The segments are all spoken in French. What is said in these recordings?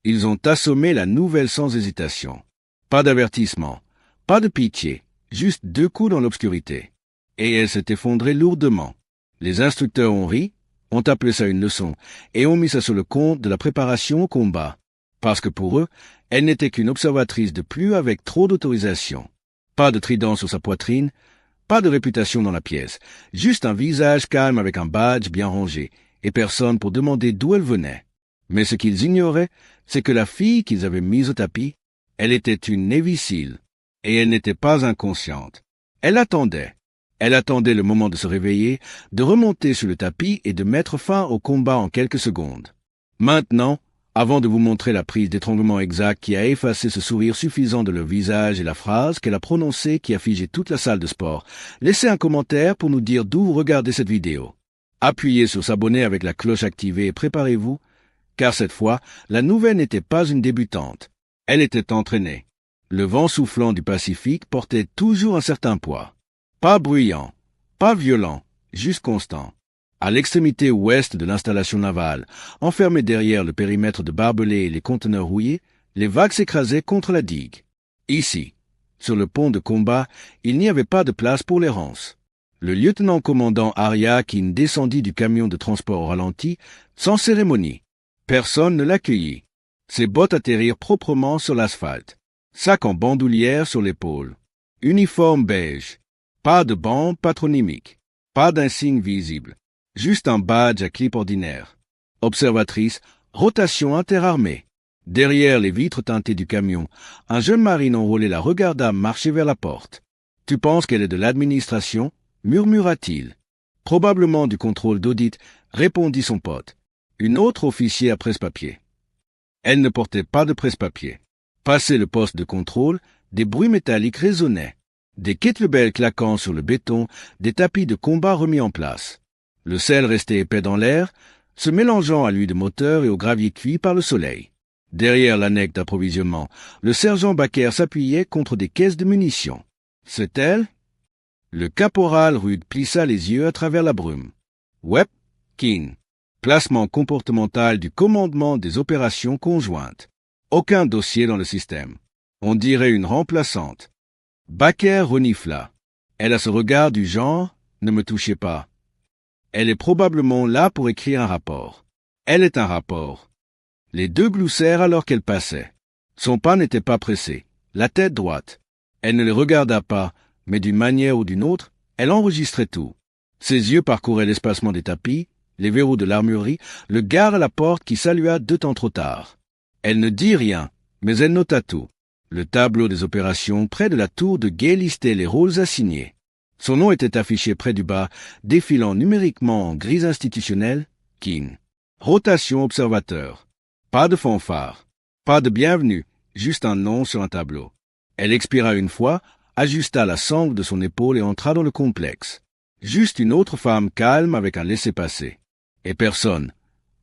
Ils ont assommé la nouvelle sans hésitation. Pas d'avertissement, pas de pitié, juste 2 coups dans l'obscurité. Et elle s'est effondrée lourdement. Les instructeurs ont ri, ont appelé ça une leçon, et ont mis ça sur le compte de la préparation au combat. Parce que pour eux, elle n'était qu'une observatrice de plus avec trop d'autorisation. Pas de trident sur sa poitrine, pas de réputation dans la pièce, juste un visage calme avec un badge bien rangé, et personne pour demander d'où elle venait. Mais ce qu'ils ignoraient, c'est que la fille qu'ils avaient mise au tapis, elle était une Navy SEAL, et elle n'était pas inconsciente. Elle attendait. Elle attendait le moment de se réveiller, de remonter sur le tapis et de mettre fin au combat en quelques secondes. Maintenant, avant de vous montrer la prise d'étranglement exacte qui a effacé ce sourire suffisant de leur visage et la phrase qu'elle a prononcée qui a figé toute la salle de sport, laissez un commentaire pour nous dire d'où vous regardez cette vidéo. Appuyez sur s'abonner avec la cloche activée et préparez-vous, car cette fois, la nouvelle n'était pas une débutante. Elle était entraînée. Le vent soufflant du Pacifique portait toujours un certain poids. Pas bruyant, pas violent, juste constant. À l'extrémité ouest de l'installation navale, enfermée derrière le périmètre de barbelés et les conteneurs rouillés, les vagues s'écrasaient contre la digue. Ici, sur le pont de combat, il n'y avait pas de place pour l'errance. Le lieutenant-commandant Ariakin descendit du camion de transport au ralenti, sans cérémonie. Personne ne l'accueillit. Ses bottes atterrirent proprement sur l'asphalte. Sac en bandoulière sur l'épaule. Uniforme beige. Pas de bande patronymique. Pas d'insigne visible. Juste un badge à clip ordinaire. Observatrice, rotation interarmée. Derrière les vitres teintées du camion, un jeune marine enrôlé la regarda marcher vers la porte. « Tu penses qu'elle est de l'administration » murmura-t-il. « Probablement du contrôle d'audit » répondit son pote. Une autre officier à presse-papier. Elle ne portait pas de presse-papier. Passé le poste de contrôle, des bruits métalliques résonnaient. Des kettlebells claquant sur le béton, des tapis de combat remis en place. Le sel restait épais dans l'air, se mélangeant à l'huile de moteur et au gravier cuit par le soleil. Derrière l'annexe d'approvisionnement, le sergent Baker s'appuyait contre des caisses de munitions. C'est elle? Le caporal Rude plissa les yeux à travers la brume. Webb Keane. Placement comportemental du commandement des opérations conjointes. Aucun dossier dans le système. On dirait une remplaçante. Baker renifla. Elle a ce regard du genre « ne me touchez pas ». Elle est probablement là pour écrire un rapport. Elle est un rapport. Les deux gloussèrent alors qu'elle passait. Son pas n'était pas pressé, la tête droite. Elle ne les regarda pas, mais d'une manière ou d'une autre, elle enregistrait tout. Ses yeux parcouraient l'espacement des tapis, les verrous de l'armurerie, le gare à la porte qui salua 2 temps trop tard. Elle ne dit rien, mais elle nota tout. Le tableau des opérations près de la tour de guet listait les rôles assignés. Son nom était affiché près du bas, défilant numériquement en grise institutionnelle, Keane. Rotation observateur. Pas de fanfare. Pas de bienvenue, juste un nom sur un tableau. Elle expira une fois, ajusta la sangle de son épaule et entra dans le complexe. Juste une autre femme calme avec un laissez-passer. Et personne,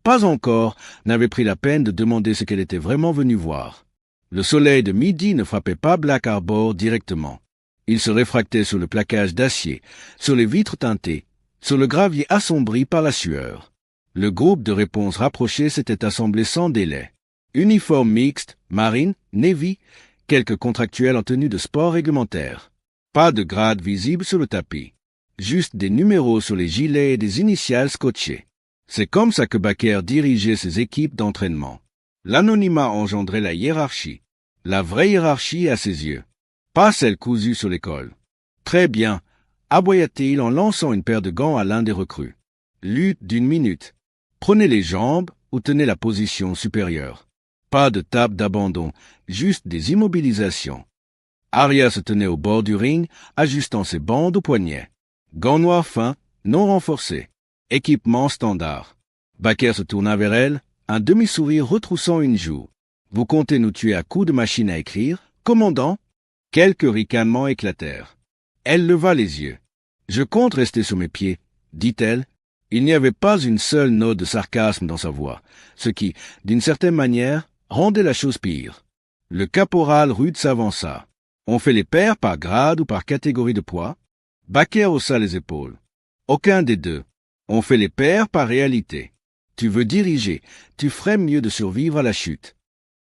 pas encore, n'avait pris la peine de demander ce qu'elle était vraiment venue voir. Le soleil de midi ne frappait pas Black Harbor directement. Il se réfractait sur le plaquage d'acier, sur les vitres teintées, sur le gravier assombri par la sueur. Le groupe de réponse rapproché s'était assemblé sans délai. Uniforme mixte, marine, navy, quelques contractuels en tenue de sport réglementaire. Pas de grade visible sur le tapis. Juste des numéros sur les gilets et des initiales scotchées. C'est comme ça que Baker dirigeait ses équipes d'entraînement. L'anonymat engendrait la hiérarchie. La vraie hiérarchie à ses yeux. Pas celle cousue sur l'école. Très bien, aboya-t-il en lançant une paire de gants à l'un des recrues. Lutte d'1 minute. Prenez les jambes ou tenez la position supérieure. Pas de tape d'abandon, juste des immobilisations. Arya se tenait au bord du ring, ajustant ses bandes au poignet. Gants noirs fins, non renforcés. Équipement standard. Baker se tourna vers elle, un demi-sourire retroussant une joue. Vous comptez nous tuer à coups de machine à écrire, commandant? Quelques ricanements éclatèrent. Elle leva les yeux. Je compte rester sur mes pieds, dit-elle. Il n'y avait pas une seule note de sarcasme dans sa voix, ce qui, d'une certaine manière, rendait la chose pire. Le caporal Rude s'avança. On fait les pairs par grade ou par catégorie de poids? Baker haussa les épaules. Aucun des deux. On fait les pairs par réalité. Tu veux diriger, tu ferais mieux de survivre à la chute.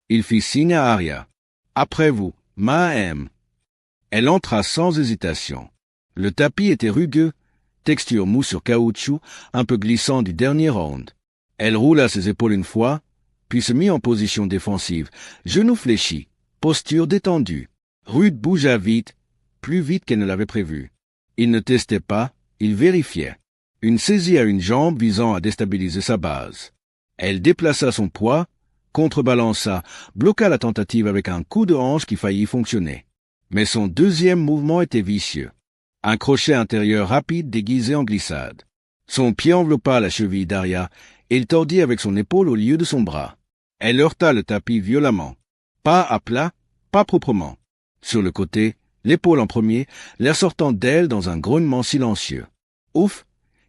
Il fit signe à Arya. Après vous, Mahem. Elle entra sans hésitation. Le tapis était rugueux, texture mousse sur caoutchouc, un peu glissant du dernier round. Elle roula ses épaules une fois, puis se mit en position défensive, genoux fléchis, posture détendue. Rude bougea vite, plus vite qu'elle ne l'avait prévu. Il ne testait pas, il vérifiait. Une saisie à une jambe visant à déstabiliser sa base. Elle déplaça son poids, contrebalança, bloqua la tentative avec un coup de hanche qui faillit fonctionner. Mais son deuxième mouvement était vicieux. Un crochet intérieur rapide déguisé en glissade. Son pied enveloppa la cheville d'Arya et il tordit avec son épaule au lieu de son bras. Elle heurta le tapis violemment. Pas à plat, pas proprement. Sur le côté, l'épaule en premier, l'air sortant d'elle dans un grognement silencieux. Ouf!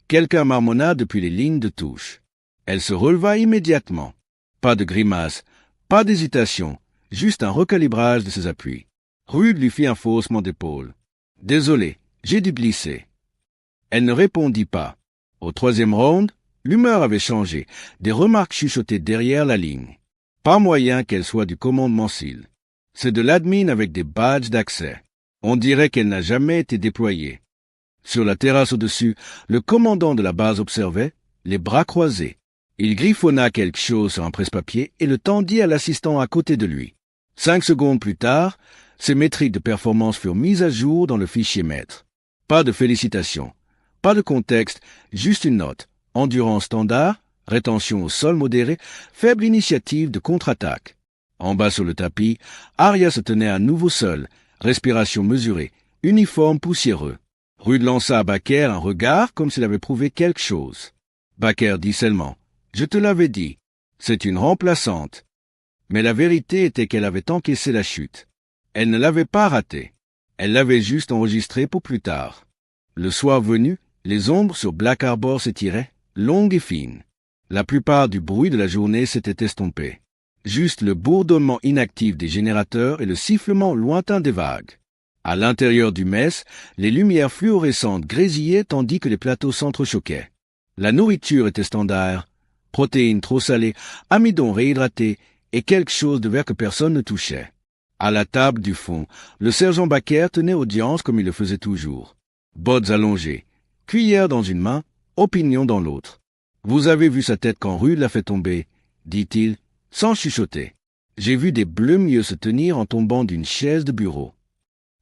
Quelqu'un marmonna depuis les lignes de touche. Elle se releva immédiatement. Pas de grimace, pas d'hésitation, juste un recalibrage de ses appuis. Rude lui fit un faussement d'épaule. « Désolé, j'ai dû glisser. » Elle ne répondit pas. Au troisième round, l'humeur avait changé, des remarques chuchotées derrière la ligne. Pas moyen qu'elle soit du commandement SEAL. C'est de l'admin avec des badges d'accès. On dirait qu'elle n'a jamais été déployée. Sur la terrasse au-dessus, le commandant de la base observait, les bras croisés. Il griffonna quelque chose sur un presse-papier et le tendit à l'assistant à côté de lui. 5 secondes plus tard, ses métriques de performance furent mises à jour dans le fichier maître. Pas de félicitations, pas de contexte, juste une note. Endurance standard, rétention au sol modéré, faible initiative de contre-attaque. En bas sur le tapis, Arya se tenait à nouveau seule, respiration mesurée, uniforme poussiéreux. Rude lança à Baker un regard comme s'il avait prouvé quelque chose. Baker dit seulement « Je te l'avais dit, c'est une remplaçante. » Mais la vérité était qu'elle avait encaissé la chute. Elle ne l'avait pas ratée. Elle l'avait juste enregistrée pour plus tard. Le soir venu, les ombres sur Black Harbor s'étiraient, longues et fines. La plupart du bruit de la journée s'était estompé. Juste le bourdonnement inactif des générateurs et le sifflement lointain des vagues. À l'intérieur du mess, les lumières fluorescentes grésillaient tandis que les plateaux s'entrechoquaient. La nourriture était standard, protéines trop salées, amidon réhydraté et quelque chose de vert que personne ne touchait. À la table du fond, le sergent Baker tenait audience comme il le faisait toujours. Bottes allongées, cuillère dans une main, opinion dans l'autre. « Vous avez vu sa tête quand Rude l'a fait tomber » dit-il, sans chuchoter. « J'ai vu des bleus mieux se tenir en tombant d'une chaise de bureau. »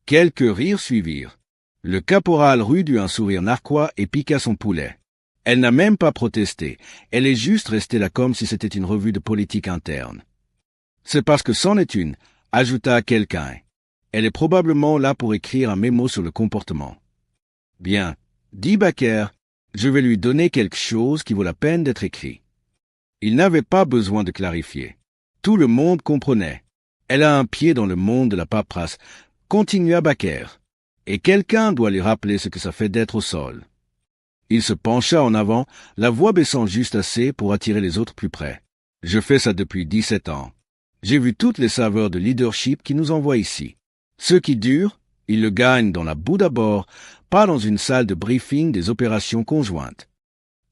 Quelques rires suivirent. Le caporal Rude eut un sourire narquois et piqua son poulet. Elle n'a même pas protesté, elle est juste restée là comme si c'était une revue de politique interne. C'est parce que c'en est une, ajouta quelqu'un. Elle est probablement là pour écrire un mémo sur le comportement. Bien, dit Baker, je vais lui donner quelque chose qui vaut la peine d'être écrit. Il n'avait pas besoin de clarifier. Tout le monde comprenait. Elle a un pied dans le monde de la paperasse, continua Baker. Et quelqu'un doit lui rappeler ce que ça fait d'être au sol. Il se pencha en avant, la voix baissant juste assez pour attirer les autres plus près. Je fais ça depuis 17 ans. J'ai vu toutes les saveurs de leadership qui nous envoient ici. Ceux qui durent, ils le gagnent dans la boue d'abord, pas dans une salle de briefing des opérations conjointes.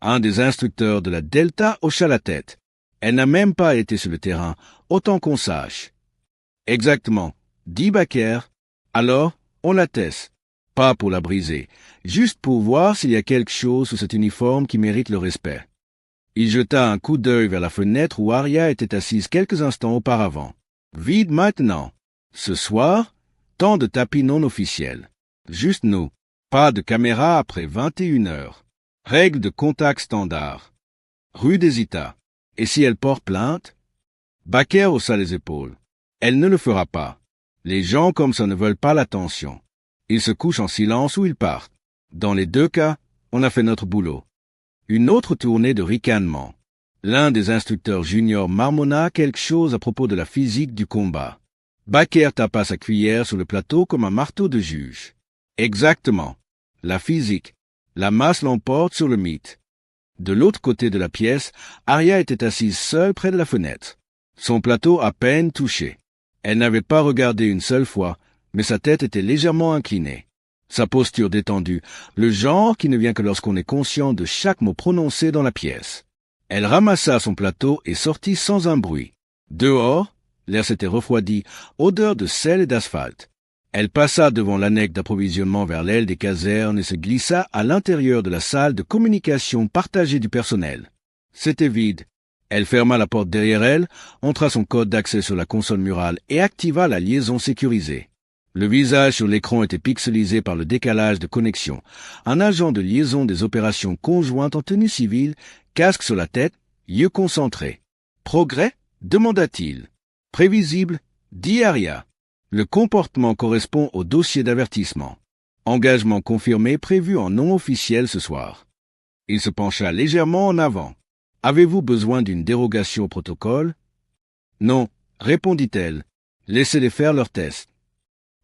Un des instructeurs de la Delta hocha la tête. Elle n'a même pas été sur le terrain, autant qu'on sache. Exactement, dit Baker. Alors, on la teste. Pas pour la briser, juste pour voir s'il y a quelque chose sous cet uniforme qui mérite le respect. Il jeta un coup d'œil vers la fenêtre où Arya était assise quelques instants auparavant. Vide maintenant. Ce soir, temps de tapis non officiel. Juste nous. Pas de caméra après 21 heures. Règle de contact standard. Rude hésita. Et si elle porte plainte? Baker haussa les épaules. Elle ne le fera pas. Les gens comme ça ne veulent pas l'attention. Ils se couchent en silence ou ils partent. Dans les deux cas, on a fait notre boulot. Une autre tournée de ricanement. L'un des instructeurs juniors marmonna quelque chose à propos de la physique du combat. Baker tapa sa cuillère sur le plateau comme un marteau de juge. Exactement. La physique. La masse l'emporte sur le mythe. De l'autre côté de la pièce, Arya était assise seule près de la fenêtre. Son plateau à peine touché. Elle n'avait pas regardé une seule fois, mais sa tête était légèrement inclinée. Sa posture détendue, le genre qui ne vient que lorsqu'on est conscient de chaque mot prononcé dans la pièce. Elle ramassa son plateau et sortit sans un bruit. Dehors, L'air s'était refroidi, odeur de sel et d'asphalte. Elle passa devant l'annexe d'approvisionnement vers l'aile des casernes et se glissa à l'intérieur de la salle de communication partagée du personnel. C'était vide. Elle ferma la porte derrière elle, entra son code d'accès sur la console murale et activa la liaison sécurisée. Le visage sur l'écran était pixelisé par le décalage de connexion. Un agent de liaison des opérations conjointes en tenue civile, casque sur la tête, yeux concentrés. « Progrès » demanda-t-il. « Prévisible » dit Aria. Le comportement correspond au dossier d'avertissement. Engagement confirmé prévu en non officiel ce soir. Il se pencha légèrement en avant. « Avez-vous besoin d'une dérogation au protocole ?»« Non, » répondit-elle. « Laissez-les faire leur test. »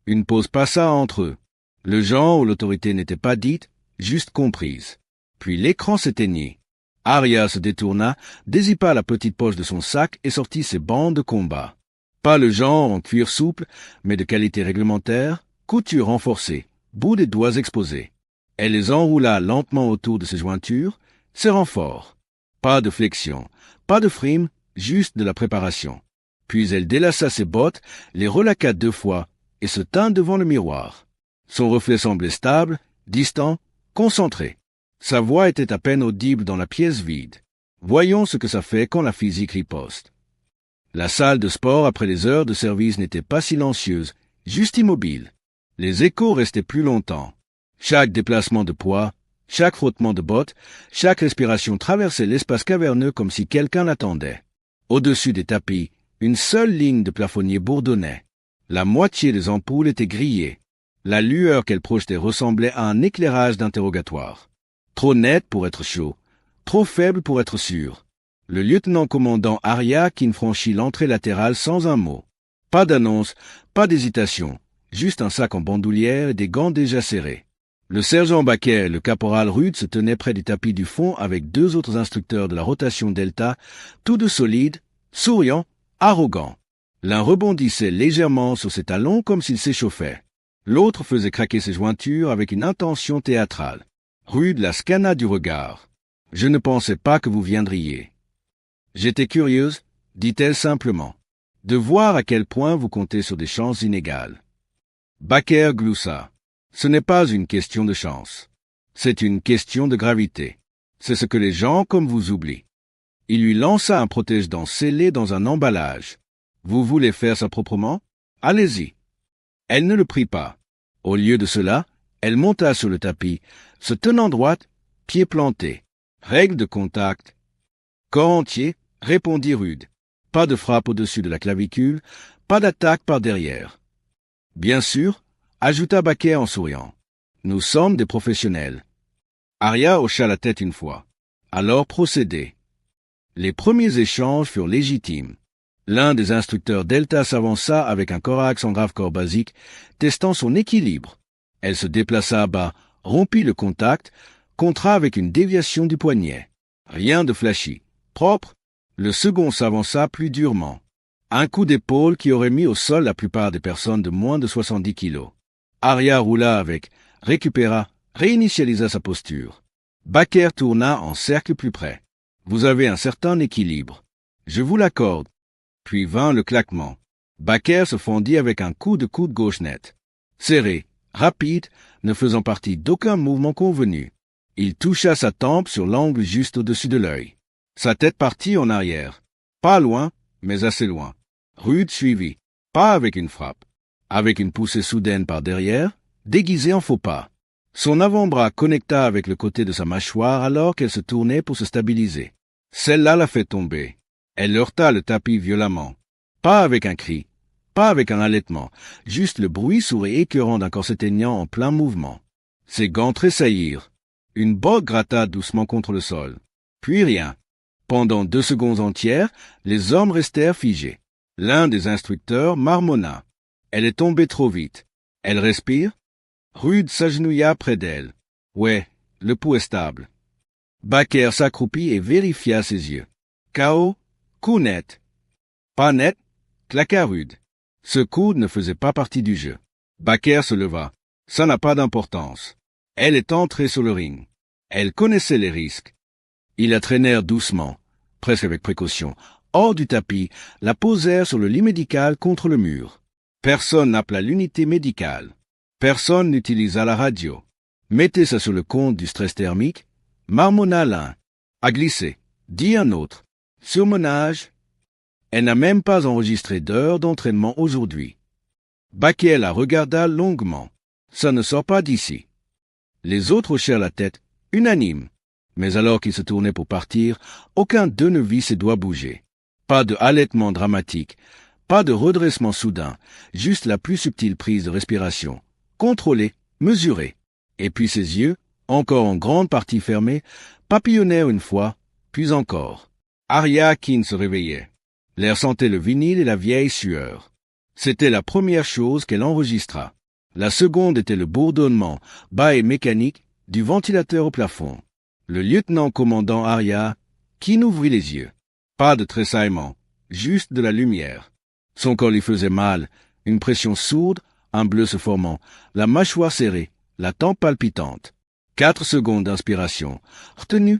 Une pause passa entre eux. Le genre où l'autorité n'était pas dite, juste comprise. Puis l'écran s'éteignit. Aria se détourna, dézippa la petite poche de son sac et sortit ses bandes de combat. Pas le genre en cuir souple, mais de qualité réglementaire, couture renforcée, bout des doigts exposés. Elle les enroula lentement autour de ses jointures, serrant fort. Pas de flexion, pas de frime, juste de la préparation. Puis elle délaça ses bottes, les relaqua 2 fois, et se tint devant le miroir. Son reflet semblait stable, distant, concentré. Sa voix était à peine audible dans la pièce vide. Voyons ce que ça fait quand la physique riposte. La salle de sport après les heures de service n'était pas silencieuse, juste immobile. Les échos restaient plus longtemps. Chaque déplacement de poids, chaque frottement de bottes, chaque respiration traversait l'espace caverneux comme si quelqu'un l'attendait. Au-dessus des tapis, une seule ligne de plafonnier bourdonnait. La moitié des ampoules étaient grillées. La lueur qu'elles projetaient ressemblait à un éclairage d'interrogatoire. Trop net pour être chaud, trop faible pour être sûr. Le lieutenant-commandant Ariakin franchit l'entrée latérale sans un mot. Pas d'annonce, pas d'hésitation, juste un sac en bandoulière et des gants déjà serrés. Le sergent Baker et le caporal Rude se tenaient près du tapis du fond avec 2 autres instructeurs de la rotation Delta, tous 2 solides, souriants, arrogants. L'un rebondissait légèrement sur ses talons comme s'il s'échauffait. L'autre faisait craquer ses jointures avec une intention théâtrale. Rude la scanna du regard. « Je ne pensais pas que vous viendriez. »« J'étais curieuse, » dit-elle simplement, « de voir à quel point vous comptez sur des chances inégales. » Baker gloussa. « Ce n'est pas une question de chance. C'est une question de gravité. C'est ce que les gens comme vous oublient. » Il lui lança un protège-dents scellé dans un emballage. « Vous voulez faire ça proprement? Allez-y. » Elle ne le prit pas. Au lieu de cela, elle monta sur le tapis, se tenant droite, pieds plantés. Règle de contact. Corps entier, répondit Rude. Pas de frappe au-dessus de la clavicule, pas d'attaque par derrière. Bien sûr, ajouta Baker en souriant. Nous sommes des professionnels. Aria hocha la tête une fois. Alors procédez. Les premiers échanges furent légitimes. L'un des instructeurs Delta s'avança avec un corax en grave-corps basique, testant son équilibre. Elle se déplaça à bas, rompit le contact, contra avec une déviation du poignet. Rien de flashy. Propre. Le second s'avança plus durement. Un coup d'épaule qui aurait mis au sol la plupart des personnes de moins de 70 kilos. Aria roula avec, récupéra, réinitialisa sa posture. Baker tourna en cercle plus près. Vous avez un certain équilibre. Je vous l'accorde. Puis vint le claquement. Baker se fendit avec un coup de coude gauche net. Serré, rapide, ne faisant partie d'aucun mouvement convenu. Il toucha sa tempe sur l'angle juste au-dessus de l'œil. Sa tête partit en arrière. Pas loin, mais assez loin. Rude suivit. Pas avec une frappe. Avec une poussée soudaine par derrière, déguisée en faux pas. Son avant-bras connecta avec le côté de sa mâchoire alors qu'elle se tournait pour se stabiliser. Celle-là la fait tomber. Elle heurta le tapis violemment. Pas avec un cri, pas avec un halètement, juste le bruit sourd et écœurant d'un corps s'éteignant en plein mouvement. Ses gants tressaillirent. Une botte gratta doucement contre le sol. Puis rien. Pendant 2 secondes entières, les hommes restèrent figés. L'un des instructeurs marmonna. Elle est tombée trop vite. Elle respire? Rude s'agenouilla près d'elle. Ouais, le pouls est stable. Baker s'accroupit et vérifia ses yeux. KO, coup net. Pas net, claqua Rude. Ce coude ne faisait pas partie du jeu. Baker se leva. Ça n'a pas d'importance. Elle est entrée sur le ring. Elle connaissait les risques. Ils la traînèrent doucement, presque avec précaution, hors du tapis, la posèrent sur le lit médical contre le mur. Personne n'appela l'unité médicale. Personne n'utilisa la radio. Mettez ça sur le compte du stress thermique. Marmonna l'un. A glissé. Dit un autre. Surmenage. Elle n'a même pas enregistré d'heures d'entraînement aujourd'hui. Baker la regarda longuement. Ça ne sort pas d'ici. Les autres hochèrent la tête, unanimes. Mais alors qu'ils se tournaient pour partir, aucun d'eux ne vit ses doigts bouger. Pas de halètement dramatique, pas de redressement soudain, juste la plus subtile prise de respiration, contrôlée, mesurée. Et puis ses yeux, encore en grande partie fermés, papillonnèrent une fois, puis encore. Aria Keane se réveillait. L'air sentait le vinyle et la vieille sueur. C'était la première chose qu'elle enregistra. La seconde était le bourdonnement, bas et mécanique, du ventilateur au plafond. Le lieutenant-commandant Aria Keane ouvrit les yeux. Pas de tressaillement, juste de la lumière. Son corps lui faisait mal, une pression sourde, un bleu se formant, la mâchoire serrée, la tempe palpitante. 4 secondes d'inspiration. Retenue.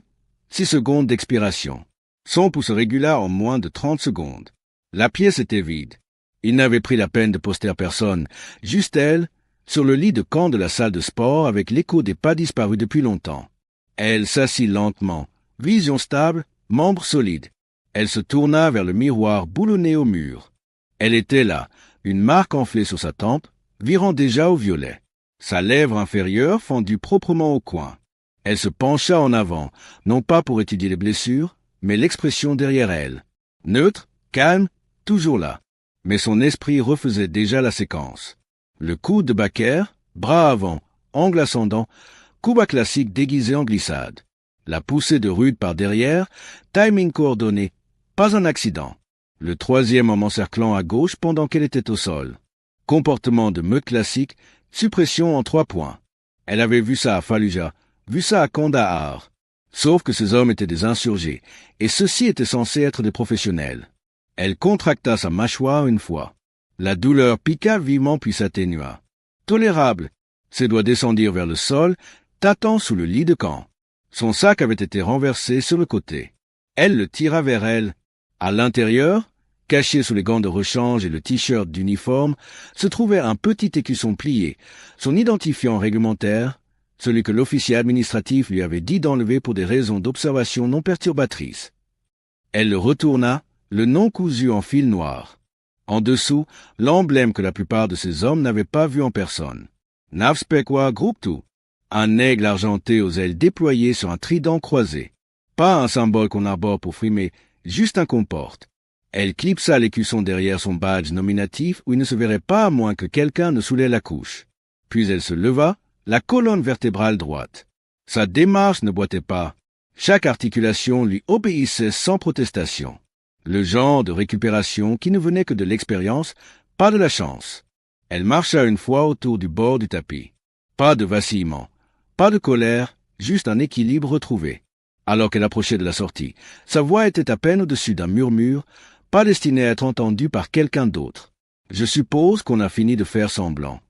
6 secondes d'expiration. Son pouce régula en moins de 30 secondes. La pièce était vide. Il n'avait pris la peine de poster personne, juste elle, sur le lit de camp de la salle de sport avec l'écho des pas disparus depuis longtemps. Elle s'assit lentement, vision stable, membres solides. Elle se tourna vers le miroir boulonné au mur. Elle était là, une marque enflée sur sa tempe, virant déjà au violet. Sa lèvre inférieure fendue proprement au coin. Elle se pencha en avant, non pas pour étudier les blessures, mais l'expression derrière elle. Neutre, calme, toujours là. Mais son esprit refaisait déjà la séquence. Le coude de Baker, bras avant, angle ascendant, coup bas classique déguisé en glissade. La poussée de Rude par derrière, timing coordonné, pas un accident. Le troisième en m'encerclant à gauche pendant qu'elle était au sol. Comportement de meute classique, suppression en 3 points. Elle avait vu ça à Fallujah, vu ça à Kandahar. Sauf que ces hommes étaient des insurgés, et ceux-ci étaient censés être des professionnels. Elle contracta sa mâchoire une fois. La douleur piqua vivement puis s'atténua. Tolérable. Ses doigts descendirent vers le sol, tâtant sous le lit de camp. Son sac avait été renversé sur le côté. Elle le tira vers elle. À l'intérieur, caché sous les gants de rechange et le t-shirt d'uniforme, se trouvait un petit écusson plié, son identifiant réglementaire, celui que l'officier administratif lui avait dit d'enlever pour des raisons d'observation non perturbatrices. Elle le retourna, le nom cousu en fil noir. En dessous, l'emblème que la plupart de ces hommes n'avaient pas vu en personne. Navspekwa Gruptu, un aigle argenté aux ailes déployées sur un trident croisé. Pas un symbole qu'on arbore pour frimer, juste un qu'on porte. Elle clipsa l'écusson derrière son badge nominatif où il ne se verrait pas à moins que quelqu'un ne soulève la couche. Puis elle se leva, la colonne vertébrale droite. Sa démarche ne boitait pas. Chaque articulation lui obéissait sans protestation. Le genre de récupération qui ne venait que de l'expérience, pas de la chance. Elle marcha une fois autour du bord du tapis. Pas de vacillement, pas de colère, juste un équilibre retrouvé. Alors qu'elle approchait de la sortie, sa voix était à peine au-dessus d'un murmure, pas destinée à être entendue par quelqu'un d'autre. Je suppose qu'on a fini de faire semblant.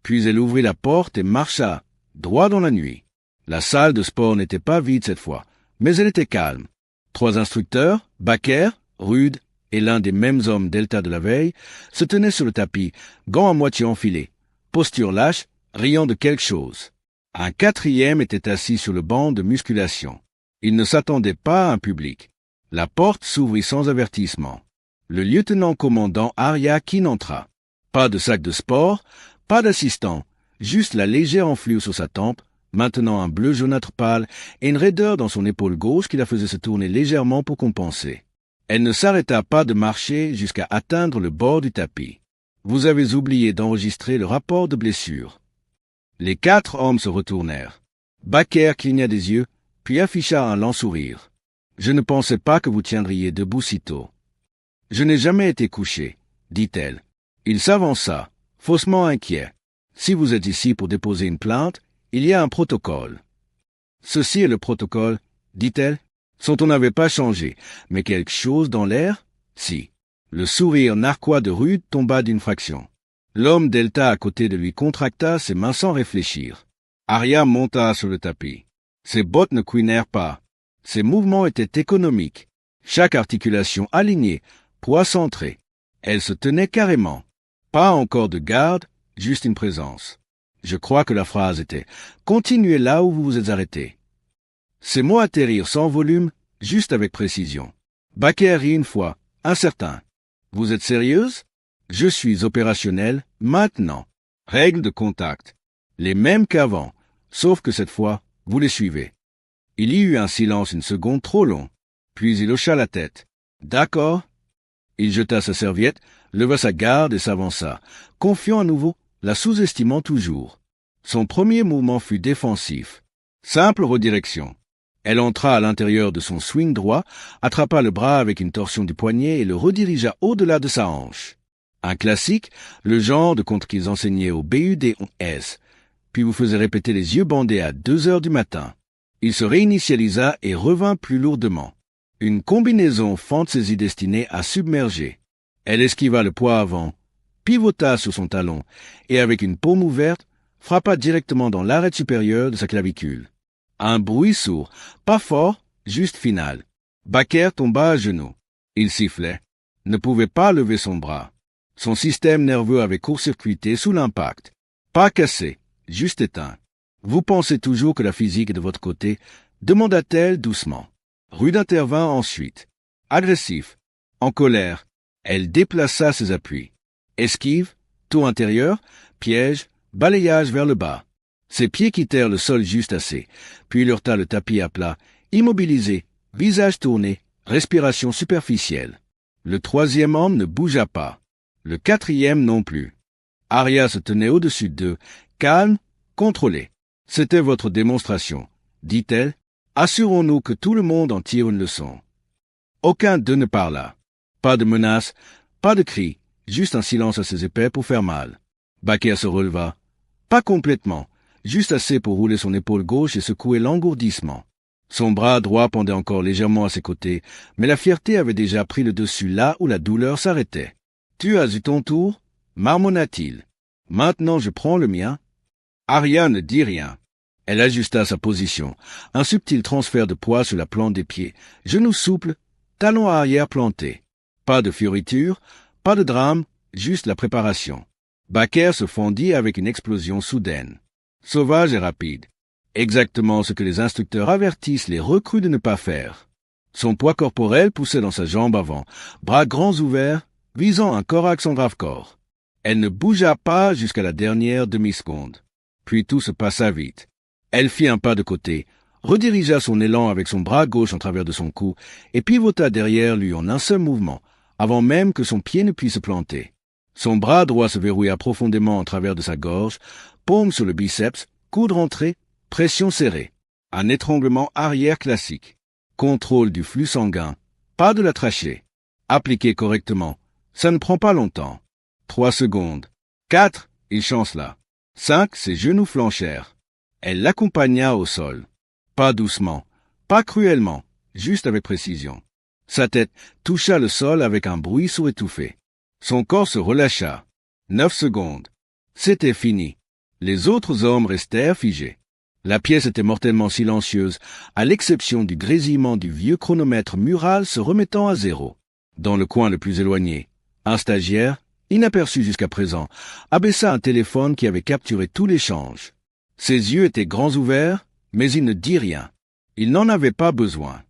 Puis elle ouvrit la porte et marcha, droit dans la nuit. La salle de sport n'était pas vide cette fois, mais elle était calme. 3 instructeurs, Baker, Rude et l'un des mêmes hommes Delta de la veille, se tenaient sur le tapis, gants à moitié enfilés, posture lâche, riant de quelque chose. Un 4e était assis sur le banc de musculation. Il ne s'attendait pas à un public. La porte s'ouvrit sans avertissement. Le lieutenant-commandant Aria Keane entra. Pas de sac de sport, pas d'assistant, juste la légère enflure sur sa tempe, maintenant un bleu jaunâtre pâle et une raideur dans son épaule gauche qui la faisait se tourner légèrement pour compenser. Elle ne s'arrêta pas de marcher jusqu'à atteindre le bord du tapis. Vous avez oublié d'enregistrer le rapport de blessure. Les 4 hommes se retournèrent. Baker cligna des yeux, puis afficha un lent sourire. Je ne pensais pas que vous tiendriez debout si tôt. Je n'ai jamais été couché, dit-elle. Il s'avança, faussement inquiet. Si vous êtes ici pour déposer une plainte, il y a un protocole. Ceci est le protocole, dit-elle. Son ton n'avait pas changé, mais quelque chose dans l'air, si. Le sourire narquois de Rude tomba d'une fraction. L'homme Delta à côté de lui contracta ses mains sans réfléchir. Aria monta sur le tapis. Ses bottes ne couinèrent pas. Ses mouvements étaient économiques. chaque articulation alignée, poids centré. Elle se tenait carrément. Pas encore de garde, juste une présence. Je crois que la phrase était « Continuez là où vous vous êtes arrêté ». Ces mots atterrirent sans volume, juste avec précision. Baker rit une fois, incertain. « Vous êtes sérieuse ? Je suis opérationnel, maintenant. Règles de contact. Les mêmes qu'avant, sauf que cette fois, vous les suivez. » Il y eut un silence une seconde trop long. Puis il hocha la tête. « D'accord. » Il jeta sa serviette, leva sa garde et s'avança, confiant à nouveau, la sous-estimant toujours. Son premier mouvement fut défensif. Simple redirection. Elle entra à l'intérieur de son swing droit, attrapa le bras avec une torsion du poignet et le redirigea au-delà de sa hanche. Un classique, le genre de contre qu'ils enseignaient au BUD-S, puis vous faisait répéter les yeux bandés à 2 heures du matin. Il se réinitialisa et revint plus lourdement. Une combinaison fantaisie destinée à submerger. Elle esquiva le poids avant, pivota sur son talon et avec une paume ouverte, frappa directement dans l'arête supérieure de sa clavicule. Un bruit sourd, pas fort, juste final. Baker tomba à genoux. Il sifflait, ne pouvait pas lever son bras. Son système nerveux avait court-circuité sous l'impact. Pas cassé, juste éteint. « Vous pensez toujours que la physique est de votre côté ?» demanda-t-elle doucement. Rude intervint ensuite. Agressif, en colère, elle déplaça ses appuis. Esquive, tour intérieur, piège, balayage vers le bas. Ses pieds quittèrent le sol juste assez, puis il heurta le tapis à plat, immobilisé, visage tourné, respiration superficielle. Le troisième homme ne bougea pas. Le quatrième non plus. Aria se tenait au-dessus d'eux, calme, contrôlée. « C'était votre démonstration, » dit-elle. « Assurons-nous que tout le monde en tire une leçon. » Aucun d'eux ne parla. Pas de menace, pas de cri, juste un silence assez épais pour faire mal. Baker se releva. Pas complètement, juste assez pour rouler son épaule gauche et secouer l'engourdissement. Son bras droit pendait encore légèrement à ses côtés, mais la fierté avait déjà pris le dessus là où la douleur s'arrêtait. « Tu as eu ton tour ?» marmonna-t-il. « Maintenant je prends le mien. » Aria ne dit rien. Elle ajusta sa position, un subtil transfert de poids sur la plante des pieds, genoux souples, talons arrière plantés. Pas de fioriture, pas de drame, juste la préparation. Baker se fondit avec une explosion soudaine. Sauvage et rapide. Exactement ce que les instructeurs avertissent les recrues de ne pas faire. Son poids corporel poussait dans sa jambe avant, bras grands ouverts, visant un corax en grave corps. Elle ne bougea pas jusqu'à la dernière demi-seconde. Puis tout se passa vite. Elle fit un pas de côté, redirigea son élan avec son bras gauche en travers de son cou et pivota derrière lui en un seul mouvement, avant même que son pied ne puisse se planter. Son bras droit se verrouilla profondément en travers de sa gorge, paume sur le biceps, coude rentré, pression serrée. Un étranglement arrière classique. Contrôle du flux sanguin, pas de la trachée. Appliqué correctement. Ça ne prend pas longtemps. 3 secondes. 4, il chancela. 5, ses genoux flanchèrent. Elle l'accompagna au sol. Pas doucement, pas cruellement, juste avec précision. Sa tête toucha le sol avec un bruit sourd étouffé. Son corps se relâcha. 9 secondes. C'était fini. Les autres hommes restèrent figés. La pièce était mortellement silencieuse, à l'exception du grésillement du vieux chronomètre mural se remettant à 0. Dans le coin le plus éloigné, un stagiaire, inaperçu jusqu'à présent, abaissa un téléphone qui avait capturé tout l'échange. Ses yeux étaient grands ouverts, mais il ne dit rien. Il n'en avait pas besoin.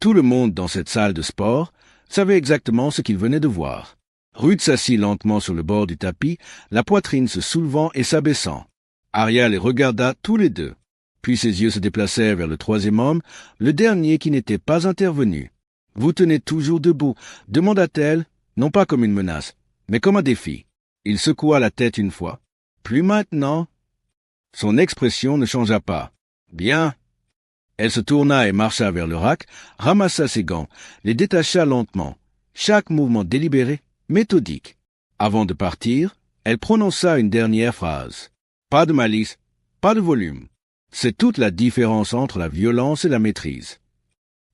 Tout le monde dans cette salle de sport savait exactement ce qu'il venait de voir. Rude s'assit lentement sur le bord du tapis, la poitrine se soulevant et s'abaissant. Aria les regarda tous les deux. Puis ses yeux se déplacèrent vers le troisième homme, le dernier qui n'était pas intervenu. « Vous tenez toujours debout ?» demanda-t-elle, non pas comme une menace, mais comme un défi. Il secoua la tête une fois. « Plus maintenant ?» Son expression ne changea pas. « Bien. » Elle se tourna et marcha vers le rack, ramassa ses gants, les détacha lentement, chaque mouvement délibéré, méthodique. Avant de partir, elle prononça une dernière phrase. Pas de malice, pas de volume. C'est toute la différence entre la violence et la maîtrise.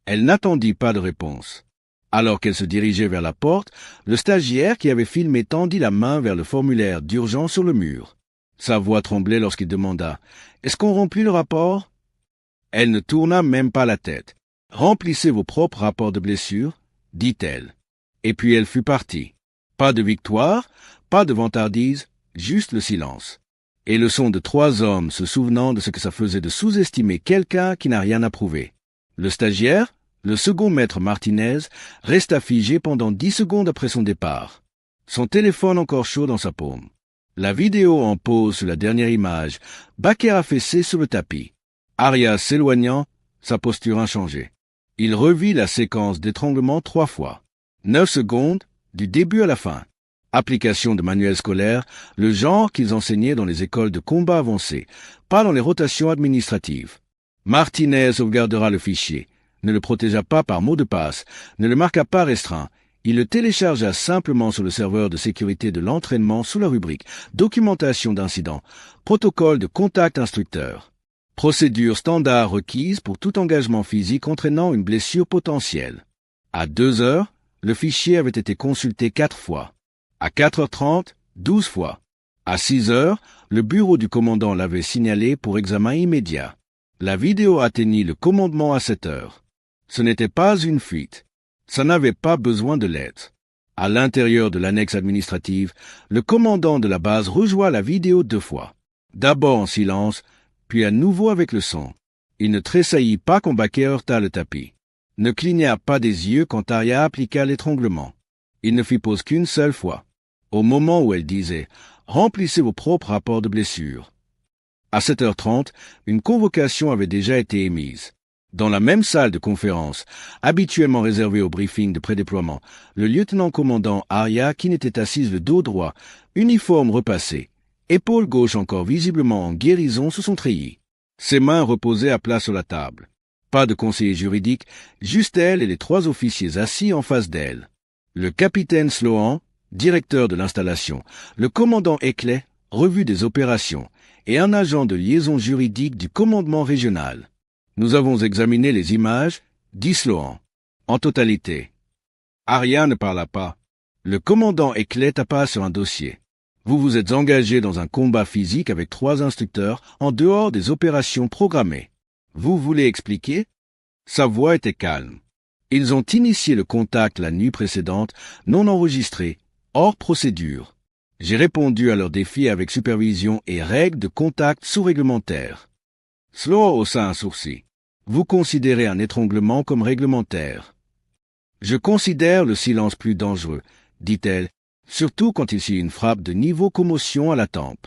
Elle n'attendit pas de réponse. Alors qu'elle se dirigeait vers la porte, le stagiaire qui avait filmé tendit la main vers le formulaire d'urgence sur le mur. Sa voix tremblait lorsqu'il demanda « Est-ce qu'on remplit le rapport ?» Elle ne tourna même pas la tête. « Remplissez vos propres rapports de blessures, dit-elle. Et puis elle fut partie. Pas de victoire, pas de vantardise, juste le silence. Et le son de 3 hommes se souvenant de ce que ça faisait de sous-estimer quelqu'un qui n'a rien à prouver. Le stagiaire, le second maître Martinez, resta figé pendant 10 secondes après son départ. Son téléphone encore chaud dans sa paume. La vidéo en pause sur la dernière image, Baker affaissé sur le tapis. Arya s'éloignant, sa posture inchangée. Il revit la séquence d'étranglement 3 fois. 9 secondes, du début à la fin. Application de manuels scolaires, le genre qu'ils enseignaient dans les écoles de combat avancé, pas dans les rotations administratives. Martinez sauvegardera le fichier, ne le protégea pas par mot de passe, ne le marqua pas restreint. Il le téléchargea simplement sur le serveur de sécurité de l'entraînement sous la rubrique « Documentation d'incident »,« Protocole de contact instructeur ». Procédure standard requise pour tout engagement physique entraînant une blessure potentielle. À 2 heures, le fichier avait été consulté 4 fois. À 4h30, 12 fois. À 6 heures, le bureau du commandant l'avait signalé pour examen immédiat. La vidéo atteignit le commandement à 7 heures. Ce n'était pas une fuite. Ça n'avait pas besoin de l'être. À l'intérieur de l'annexe administrative, le commandant de la base rejoint la vidéo 2 fois. D'abord en silence, puis à nouveau avec le son. Il ne tressaillit pas quand Baker heurta le tapis. Ne cligna pas des yeux quand Arya appliqua l'étranglement. Il ne fit pause qu'une seule fois. Au moment où elle disait « Remplissez vos propres rapports de blessures ». À 7h30, une convocation avait déjà été émise. Dans la même salle de conférence, habituellement réservée au briefing de prédéploiement, le lieutenant-commandant Arya, qui n'était assise le dos droit, uniforme repassé, épaules gauche encore visiblement en guérison sous son treillis. Ses mains reposaient à plat sur la table. Pas de conseiller juridique, juste elle et les 3 officiers assis en face d'elle. Le capitaine Sloan, directeur de l'installation, le commandant Eckley, revue des opérations, et un agent de liaison juridique du commandement régional. Nous avons examiné les images, dit Sloan. En totalité. Arya ne parla pas. Le commandant Eckley tapa sur un dossier. Vous vous êtes engagé dans un combat physique avec 3 instructeurs en dehors des opérations programmées. Vous voulez expliquer? Sa voix était calme. Ils ont initié le contact la nuit précédente, non enregistré, hors procédure. J'ai répondu à leurs défis avec supervision et règles de contact sous-réglementaires. Sloan haussa un sourcil. Vous considérez un étranglement comme réglementaire. Je considère le silence plus dangereux, dit-elle, surtout quand il s'y une frappe de niveau commotion à la tempe.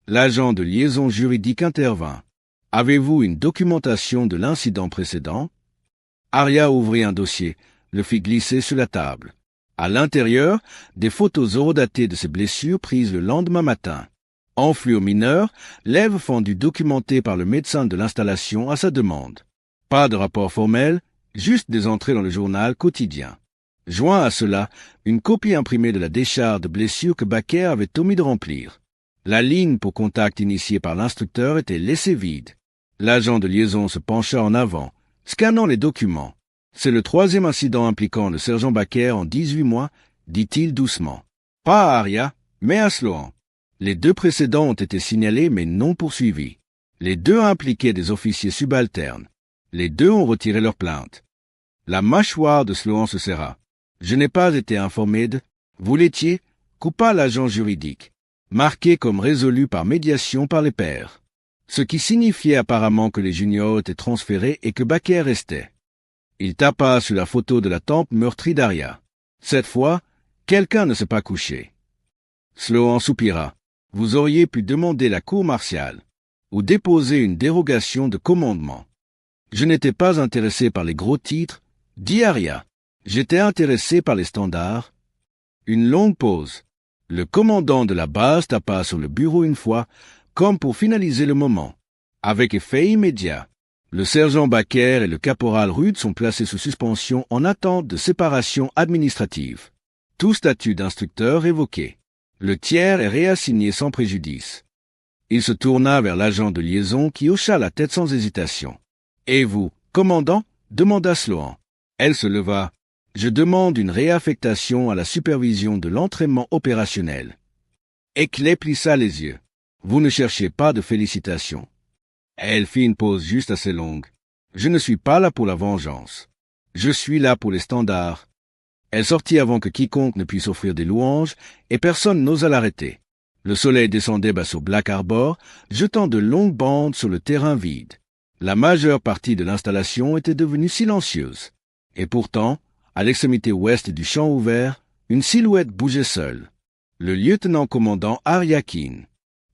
L'agent de liaison juridique intervint. Avez-vous une documentation de l'incident précédent? Arya ouvrit un dossier, le fit glisser sur la table. À l'intérieur, des photos horodatées de ses blessures prises le lendemain matin. Enflure mineur, lèvres fendues documentées par le médecin de l'installation à sa demande. Pas de rapport formel, juste des entrées dans le journal quotidien. Joint à cela, une copie imprimée de la décharge de blessures que Baker avait omis de remplir. La ligne pour contact initiée par l'instructeur était laissée vide. L'agent de liaison se pencha en avant, scannant les documents. C'est le 3e incident impliquant le sergent Baker en 18 mois, dit-il doucement. Pas à Arya, mais à Sloan. Les 2 précédents ont été signalés mais non poursuivis. Les 2 impliquaient des officiers subalternes. Les 2 ont retiré leur plainte. La mâchoire de Sloan se serra. Je n'ai pas été informé de... Vous l'étiez, coupa l'agent juridique, marqué comme résolu par médiation par les pairs. Ce qui signifiait apparemment que les juniors étaient transférés et que Baker restait. Il tapa sur la photo de la tempe meurtrie d'Arya. Cette fois, quelqu'un ne s'est pas couché. Sloan soupira. Vous auriez pu demander la cour martiale ou déposer une dérogation de commandement. Je n'étais pas intéressé par les gros titres, dit Arya. J'étais intéressé par les standards. Une longue pause. Le commandant de la base tapa sur le bureau une fois, comme pour finaliser le moment. Avec effet immédiat, le sergent Baker et le caporal Rudd sont placés sous suspension en attente de séparation administrative. Tout statut d'instructeur révoqué. Le tiers est réassigné sans préjudice. Il se tourna vers l'agent de liaison qui hocha la tête sans hésitation. « Et vous, commandant ?» demanda Sloan. Elle se leva. « Je demande une réaffectation à la supervision de l'entraînement opérationnel. » Eckley plissa les yeux. « Vous ne cherchez pas de félicitations. » Elle fit une pause juste assez longue. « Je ne suis pas là pour la vengeance. Je suis là pour les standards. Elle sortit avant que quiconque ne puisse offrir des louanges, et personne n'osa l'arrêter. Le soleil descendait bas sur Black Harbor, jetant de longues bandes sur le terrain vide. La majeure partie de l'installation était devenue silencieuse. Et pourtant, à l'extrémité ouest du champ ouvert, une silhouette bougeait seule. Le lieutenant-commandant Ariakin.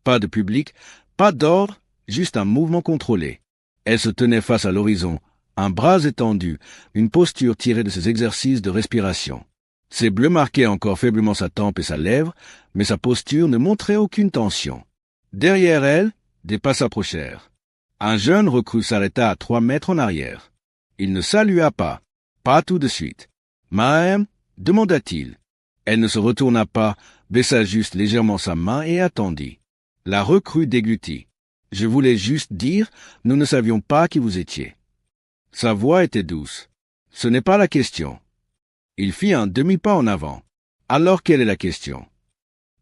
Pas de public, pas d'ordre, juste un mouvement contrôlé. Elle se tenait face à l'horizon, un bras étendu, une posture tirée de ses exercices de respiration. Ses bleus marquaient encore faiblement sa tempe et sa lèvre, mais sa posture ne montrait aucune tension. Derrière elle, des pas s'approchèrent. Un jeune recrue s'arrêta à 3 mètres en arrière. Il ne salua pas tout de suite. « Mahem » demanda-t-il. Elle ne se retourna pas, baissa juste légèrement sa main et attendit. La recrue déglutit. « Je voulais juste dire, nous ne savions pas qui vous étiez. » Sa voix était douce. « Ce n'est pas la question. » Il fit un demi-pas en avant. « Alors quelle est la question ?»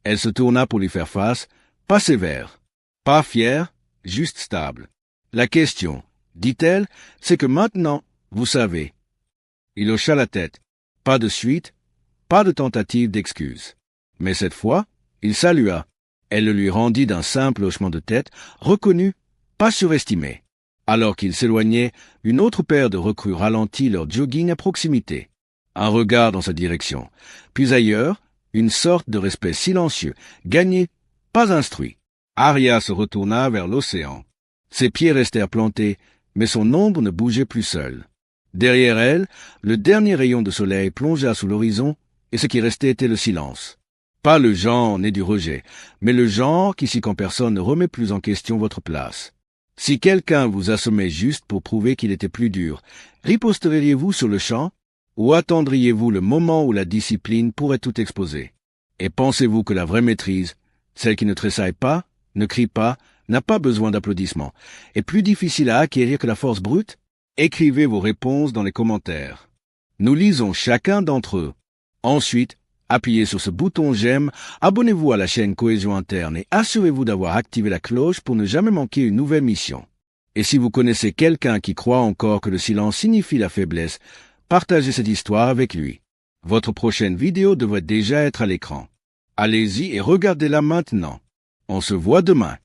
Elle se tourna pour lui faire face, pas sévère, pas fière, juste stable. « La question, dit-elle, c'est que maintenant, vous savez. » Il hocha la tête. Pas de suite, pas de tentative d'excuse. Mais cette fois, il salua. Elle le lui rendit d'un simple hochement de tête, reconnu, pas surestimé. Alors qu'il s'éloignait, une autre paire de recrues ralentit leur jogging à proximité. Un regard dans sa direction. Puis ailleurs, une sorte de respect silencieux, gagné, pas instruit. Arya se retourna vers l'océan. Ses pieds restèrent plantés, mais son ombre ne bougeait plus seule. Derrière elle, le dernier rayon de soleil plongea sous l'horizon, et ce qui restait était le silence. Pas le genre né du rejet, mais le genre qu'ici quand personne ne remet plus en question votre place. Si quelqu'un vous assommait juste pour prouver qu'il était plus dur, riposteriez-vous sur le champ, ou attendriez-vous le moment où la discipline pourrait tout exposer? Et pensez-vous que la vraie maîtrise, celle qui ne tressaille pas, ne crie pas, n'a pas besoin d'applaudissements, est plus difficile à acquérir que la force brute? Écrivez vos réponses dans les commentaires. Nous lisons chacun d'entre eux. Ensuite, appuyez sur ce bouton j'aime, abonnez-vous à la chaîne Cohésion Interne et assurez-vous d'avoir activé la cloche pour ne jamais manquer une nouvelle mission. Et si vous connaissez quelqu'un qui croit encore que le silence signifie la faiblesse, partagez cette histoire avec lui. Votre prochaine vidéo devrait déjà être à l'écran. Allez-y et regardez-la maintenant. On se voit demain.